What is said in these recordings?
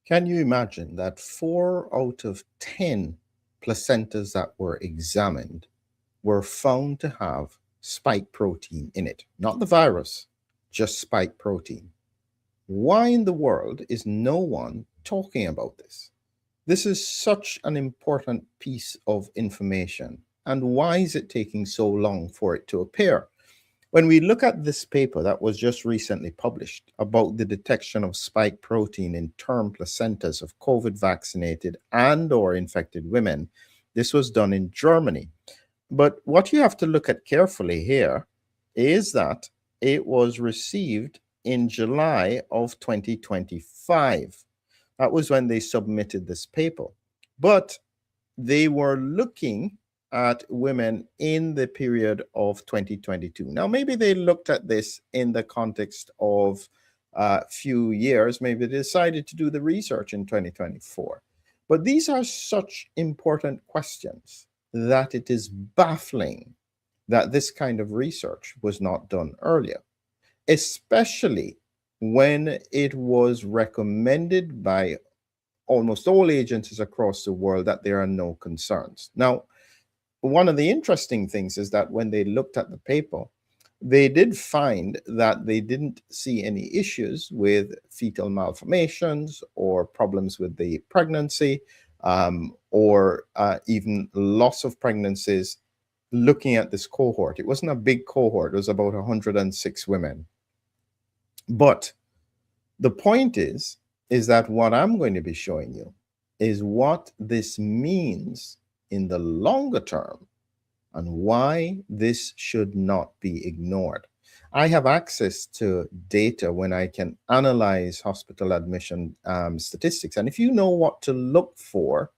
Can you imagine that 4 out of 10 placentas that were examined were found to have spike protein in it? Not the virus, just spike protein. Why in the world is no one talking about this? This is such an important piece of information. And why is it taking so long for it to appear? When we look at this paper that was just recently published about the detection of spike protein in term placentas of COVID vaccinated and or infected women, this was done in Germany. But what you have to look at carefully here is that it was received in July of 2025. That was when they submitted this paper. But they were looking at women in the period of 2022. Now, maybe they looked at this in the context of a few years. Maybe they decided to do the research in 2024. But these are such important questions that it is baffling that this kind of research was not done earlier, especially when it was recommended by almost all agencies across the world that there are no concerns. Now, one of the interesting things is that when they looked at the paper, they did find that they didn't see any issues with fetal malformations or problems with the pregnancy or even loss of pregnancies looking at this cohort. It wasn't a big cohort. It was about 106 women. But the point is that what I'm going to be showing you is what this means in the longer term and why this should not be ignored. I have access to data when I can analyze hospital admission statistics. And if you know what to look for,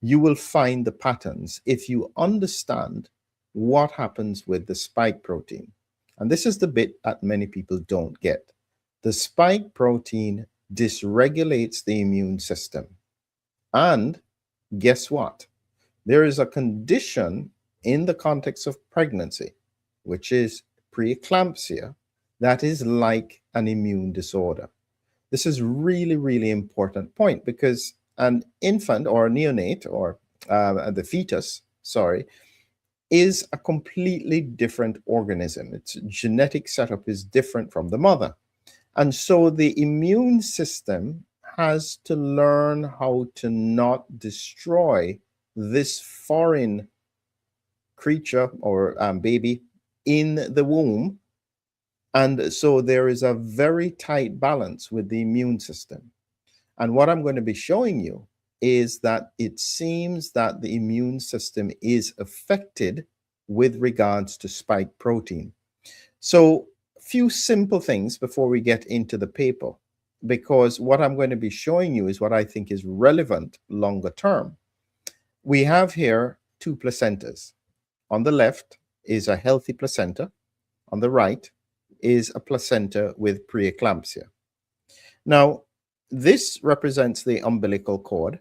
you will find the patterns if you understand what happens with the spike protein. And this is the bit that many people don't get. The spike protein dysregulates the immune system. And guess what? There is a condition in the context of pregnancy, which is pre-eclampsia, that is like an immune disorder. This is really, really important point because an infant or a neonate or the fetus, is a completely different organism. Its genetic setup is different from the mother. And so the immune system has to learn how to not destroy this foreign creature or baby in the womb. And so there is a very tight balance with the immune system. And what I'm going to be showing you is that it seems that the immune system is affected with regards to spike protein. So few simple things before we get into the paper, because what I'm going to be showing you is what I think is relevant longer term. We have here two placentas. On the left is a healthy placenta. On the right is a placenta with pre-eclampsia. Now, this represents the umbilical cord,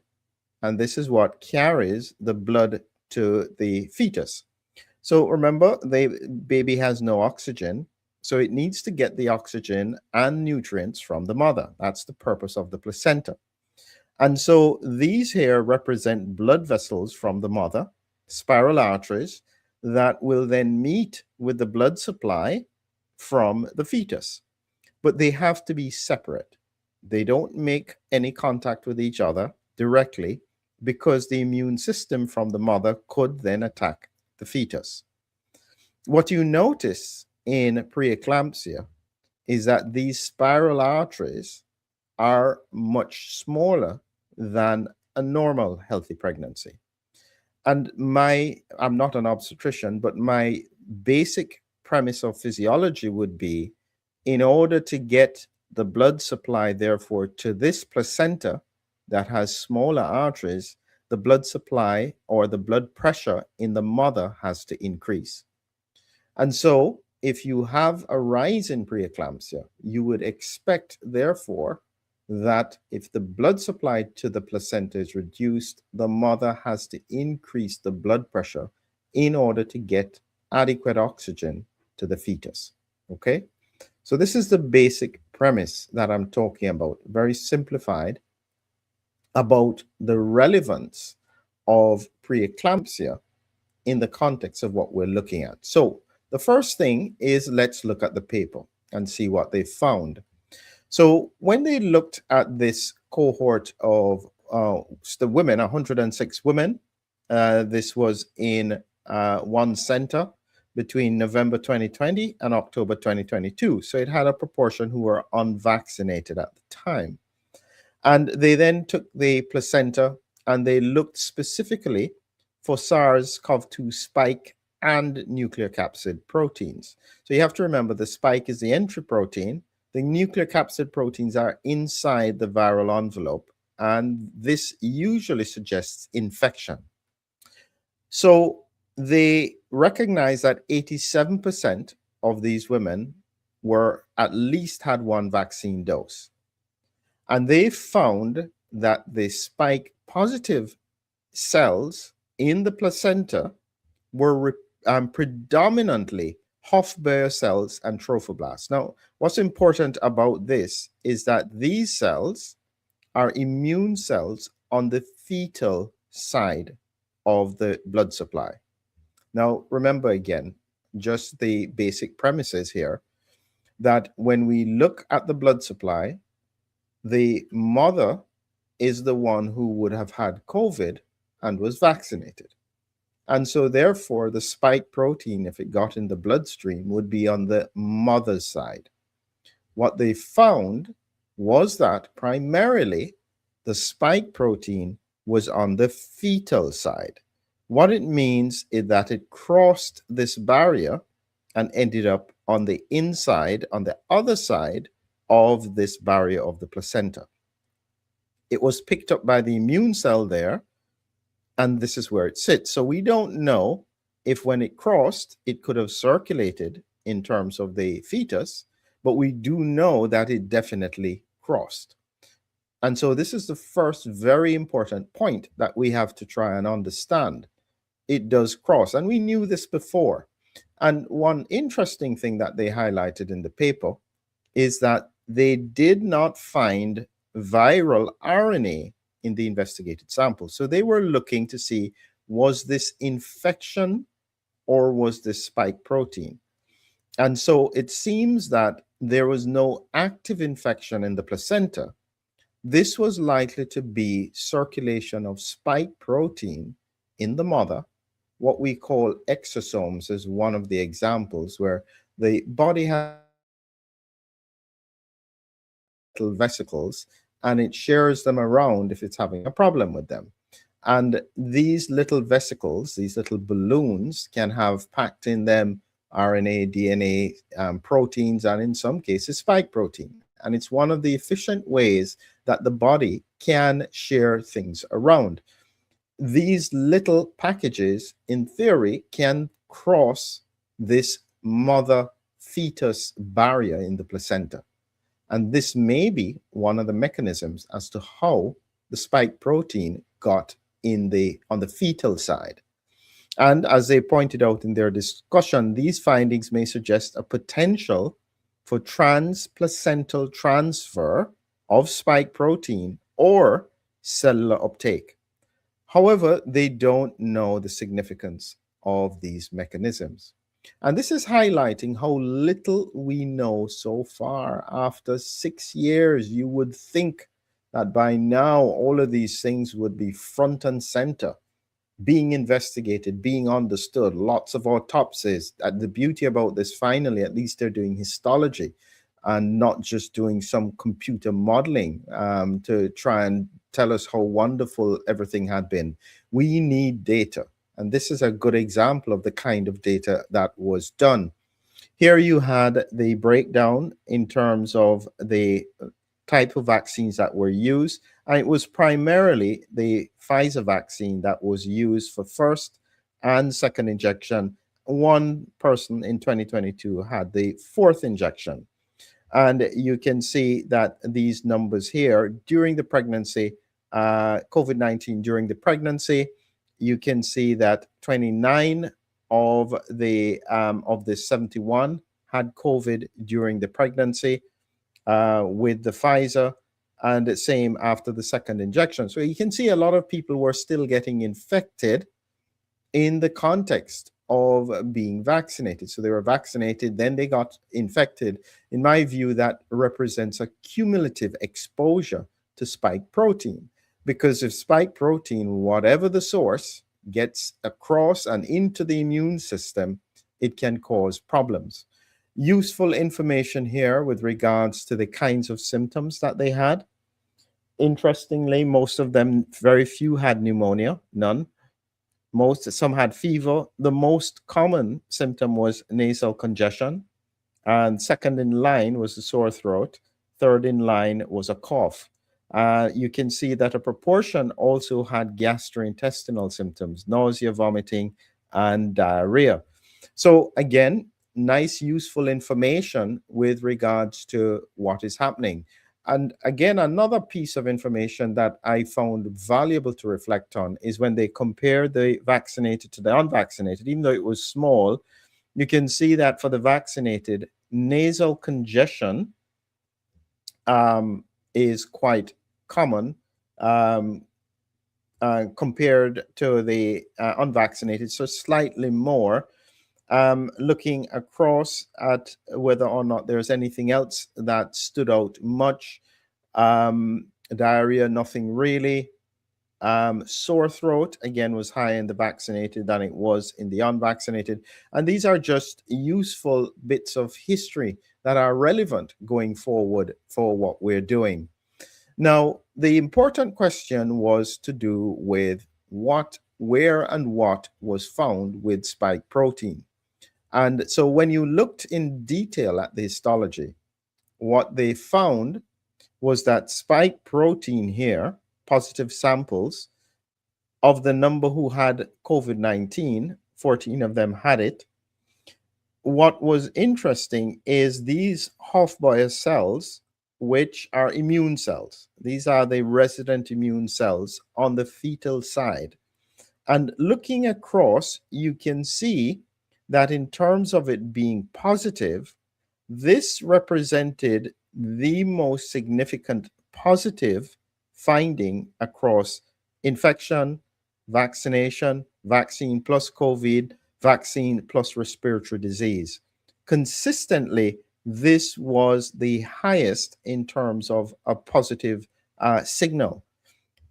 and this is what carries the blood to the fetus. So remember, the baby has no oxygen, so it needs to get the oxygen and nutrients from the mother. That's the purpose of the placenta. And so these here represent blood vessels from the mother, spiral arteries, that will then meet with the blood supply from the fetus. But they have to be separate. They don't make any contact with each other directly because the immune system from the mother could then attack the fetus. What you notice in preeclampsia is that these spiral arteries are much smaller than a normal healthy pregnancy. And I'm not an obstetrician, but my basic premise of physiology would be, in order to get the blood supply, therefore, to this placenta that has smaller arteries, the blood supply or the blood pressure in the mother has to increase. And so if you have a rise in preeclampsia, you would expect, therefore, that if the blood supply to the placenta is reduced, the mother has to increase the blood pressure in order to get adequate oxygen to the fetus. Okay? So this is the basic premise that I'm talking about, very simplified. about the relevance of preeclampsia in the context of what we're looking at. So the first thing is, let's look at the paper and see what they found. So when they looked at this cohort of the women, 106 women, this was in one center between November 2020 and October 2022. So it had a proportion who were unvaccinated at the time. And they then took the placenta and they looked specifically for SARS-CoV-2 spike and nucleocapsid proteins. So you have to remember the spike is the entry protein. The nucleocapsid proteins are inside the viral envelope, and this usually suggests infection. So they recognize that 87% of these women were at least had one vaccine dose. And they found that the spike positive cells in the placenta were predominantly Hofbauer cells and trophoblasts. Now, what's important about this is that these cells are immune cells on the fetal side of the blood supply. Now, remember again, just the basic premises here, that when we look at the blood supply, the mother is the one who would have had COVID and was vaccinated. And so therefore, the spike protein, if it got in the bloodstream, would be on the mother's side. What they found was that primarily the spike protein was on the fetal side. What it means is that it crossed this barrier and ended up on the inside, on the other side of this barrier of the placenta. It was picked up by the immune cell there, and this is where it sits. So we don't know if when it crossed, it could have circulated in terms of the fetus, but we do know that it definitely crossed. And so this is the first very important point that we have to try and understand. It does cross, and we knew this before. And one interesting thing that they highlighted in the paper is that they did not find viral RNA in the investigated sample. So they were looking to see, was this infection or was this spike protein? And so it seems that there was no active infection in the placenta. This was likely to be circulation of spike protein in the mother. What we call exosomes is one of the examples where the body has vesicles and it shares them around if it's having a problem with them. And these little vesicles, these little balloons, can have packed in them RNA, DNA, proteins, and in some cases, spike protein. And it's one of the efficient ways that the body can share things around. These little packages, in theory, can cross this mother-fetus barrier in the placenta. And this may be one of the mechanisms as to how the spike protein got on the fetal side. And as they pointed out in their discussion, these findings may suggest a potential for transplacental transfer of spike protein or cellular uptake. However, they don't know the significance of these mechanisms. And this is highlighting how little we know so far. After 6 years, you would think that by now all of these things would be front and center, being investigated, being understood, lots of autopsies. The beauty about this, finally, at least they're doing histology and not just doing some computer modeling to try and tell us how wonderful everything had been. We need data. And this is a good example of the kind of data that was done. Here you had the breakdown in terms of the type of vaccines that were used. And it was primarily the Pfizer vaccine that was used for first and second injection. One person in 2022 had the fourth injection. And you can see that these numbers here during the pregnancy, COVID-19 during the pregnancy, you can see that 29 of the 71 had COVID during the pregnancy with the Pfizer. and the same after the second injection. So you can see a lot of people were still getting infected in the context of being vaccinated. So they were vaccinated, then they got infected. In my view, that represents a cumulative exposure to spike protein. Because if spike protein, whatever the source, gets across and into the immune system, it can cause problems. Useful information here with regards to the kinds of symptoms that they had. Interestingly, most of them, very few had pneumonia, none. Some had fever. The most common symptom was nasal congestion, and second in line was a sore throat. Third in line was a cough. You can see that a proportion also had gastrointestinal symptoms, nausea, vomiting, and diarrhea. So again, nice, useful information with regards to what is happening. And again, another piece of information that I found valuable to reflect on is when they compare the vaccinated to the unvaccinated, even though it was small, you can see that for the vaccinated, nasal congestion is quite common compared to the unvaccinated, so slightly more. Looking across at whether or not there's anything else that stood out much. Diarrhea, nothing really. Sore throat, again, was higher in the vaccinated than it was in the unvaccinated. And these are just useful bits of history that are relevant going forward for what we're doing. Now, the important question was to do with what, where, and what was found with spike protein. And so when you looked in detail at the histology, what they found was that spike protein here, positive samples of the number who had COVID-19, 14 of them had it. What was interesting is these Hofbauer cells, which are immune cells. These are the resident immune cells on the fetal side. And looking across, you can see that in terms of it being positive, this represented the most significant positive finding across infection, vaccination, vaccine plus COVID, vaccine plus respiratory disease. Consistently, this was the highest in terms of a positive signal.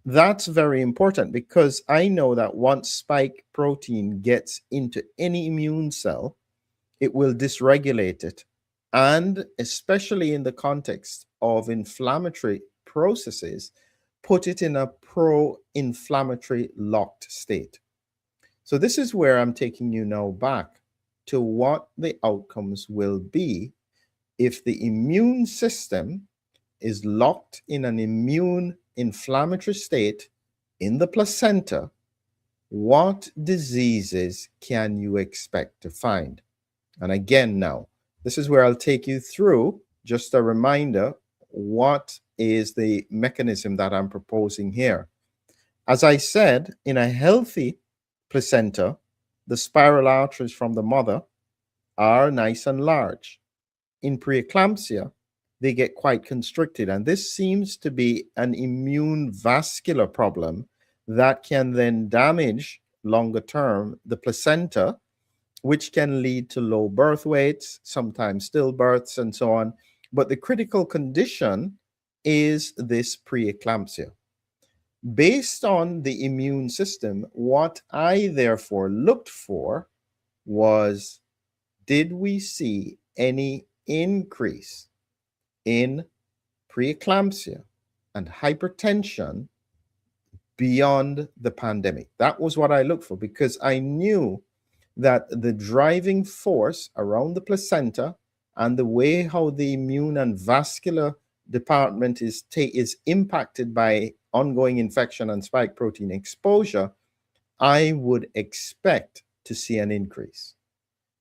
That's very important because I know that once spike protein gets into any immune cell, it will dysregulate it. And especially in the context of inflammatory processes, put it in a pro-inflammatory locked state. So this is where I'm taking you now back to what the outcomes will be if the immune system is locked in an immune inflammatory state in the placenta. What diseases can you expect to find? And again, now, this is where I'll take you through just a reminder, what is the mechanism that I'm proposing here? As I said, in a healthy placenta, the spiral arteries from the mother are nice and large. In preeclampsia, they get quite constricted. And this seems to be an immune-vascular problem that can then damage, longer term, the placenta, which can lead to low birth weights, sometimes stillbirths, and so on. But the critical condition is this preeclampsia. Based on the immune system, what I therefore looked for was, did we see any increase in preeclampsia and hypertension beyond the pandemic? That was what I looked for, because I knew that the driving force around the placenta and the way how the immune and vascular department is impacted by ongoing infection and spike protein exposure, I would expect to see an increase.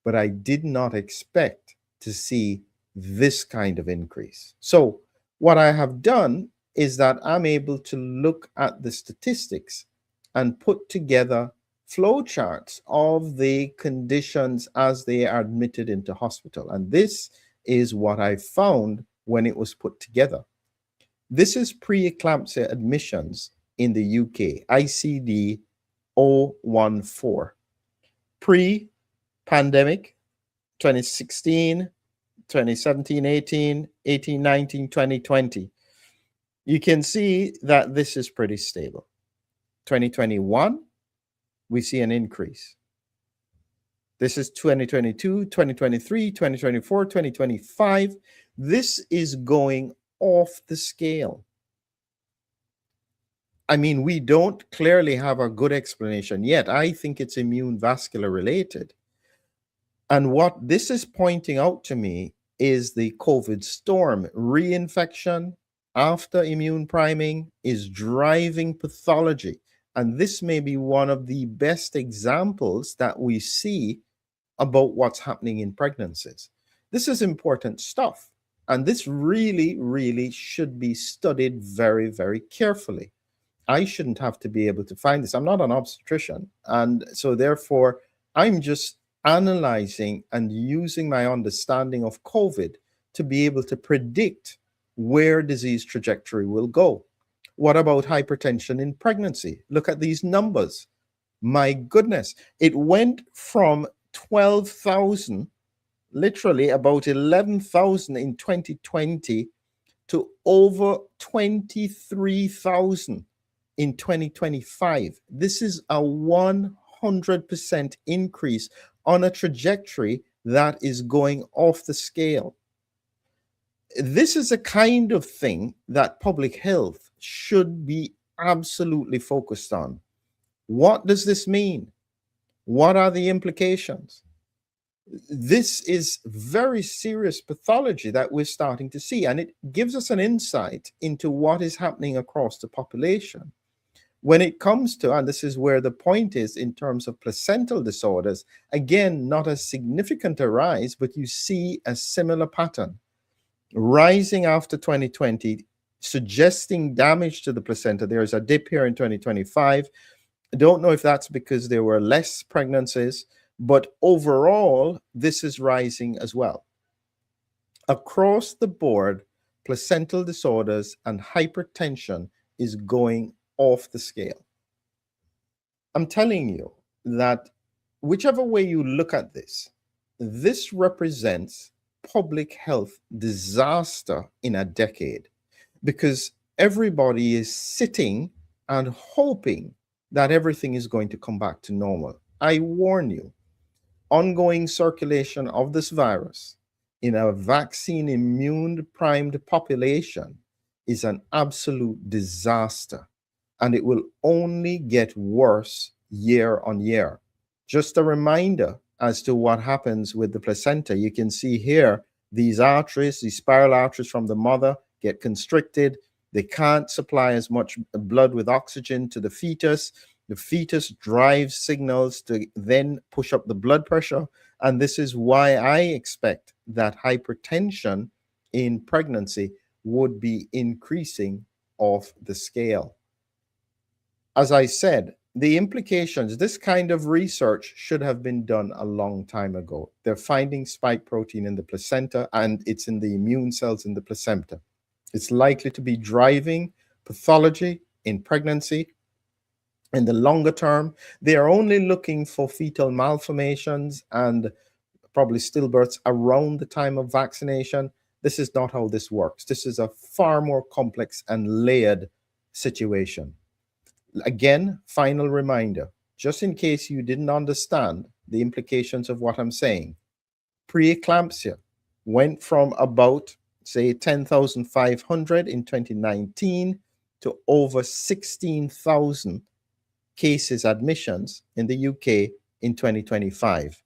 But I did not expect to see this kind of increase. So what I have done is that I'm able to look at the statistics and put together flow charts of the conditions as they are admitted into hospital. And this is what I found when it was put together. This is pre-eclampsia admissions in the UK, ICD 014. Pre-pandemic, 2016, 2017, 18, 18, 19, 2020. You can see that this is pretty stable. 2021, we see an increase. This is 2022, 2023, 2024, 2025. This is going off the scale. I mean, we don't clearly have a good explanation yet. I think it's immune-vascular related. And what this is pointing out to me is the COVID storm. Reinfection after immune priming is driving pathology. And this may be one of the best examples that we see about what's happening in pregnancies. This is important stuff. And this really, really should be studied very, very carefully. I shouldn't have to be able to find this. I'm not an obstetrician. And so therefore, I'm just analyzing and using my understanding of COVID to be able to predict where disease trajectory will go. What about hypertension in pregnancy? Look at these numbers. My goodness, it went from 12,000, literally about 11,000 in 2020 to over 23,000 in 2025. This is a 100% increase on a trajectory that is going off the scale. This is a kind of thing that public health should be absolutely focused on. What does this mean? What are the implications? This is very serious pathology that we're starting to see, and it gives us an insight into what is happening across the population. When it comes to, and this is where the point is in terms of placental disorders, again, not a significant a rise, but you see a similar pattern. Rising after 2020, suggesting damage to the placenta. There is a dip here in 2025. I don't know if that's because there were less pregnancies, but overall, this is rising as well. Across the board, placental disorders and hypertension is going off the scale. I'm telling you that whichever way you look at this, this represents public health disaster in a decade, because everybody is sitting and hoping that everything is going to come back to normal. I warn you, ongoing circulation of this virus in a vaccine immune primed population is an absolute disaster, and it will only get worse year on year. Just a reminder as to what happens with the placenta. You can see here, these arteries, these spiral arteries from the mother get constricted. They can't supply as much blood with oxygen to the fetus. The fetus drives signals to then push up the blood pressure. And this is why I expect that hypertension in pregnancy would be increasing off the scale. As I said, the implications, this kind of research should have been done a long time ago. They're finding spike protein in the placenta, and it's in the immune cells in the placenta. It's likely to be driving pathology in pregnancy. In the longer term, they are only looking for fetal malformations and probably stillbirths around the time of vaccination. This is not how this works. This is a far more complex and layered situation. Again, final reminder, just in case you didn't understand the implications of what I'm saying. Pre-eclampsia went from about, say, 10,500 in 2019 to over 16,000 cases, admissions in the UK in 2025.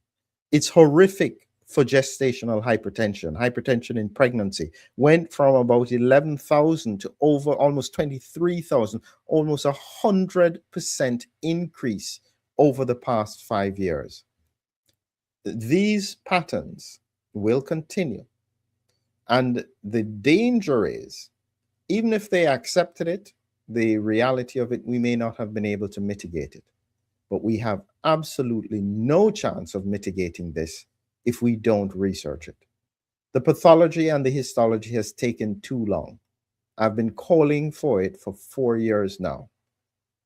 It's horrific for gestational hypertension. Hypertension in pregnancy went from about 11,000 to over almost 23,000, almost 100% increase over the past 5 years. These patterns will continue. And the danger is, even if they accepted it, the reality of it, we may not have been able to mitigate it. But we have absolutely no chance of mitigating this if we don't research it. The pathology and the histology has taken too long. I've been calling for it for 4 years now,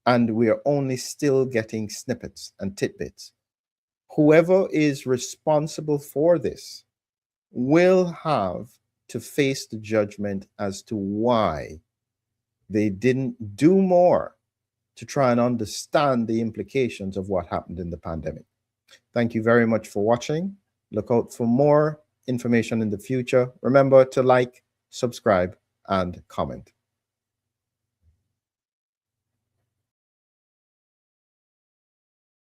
and we are only still getting snippets and tidbits. Whoever is responsible for this will have to face the judgment as to why they didn't do more to try and understand the implications of what happened in the pandemic. Thank you very much for watching. Look out for more information in the future. Remember to like, subscribe, and comment.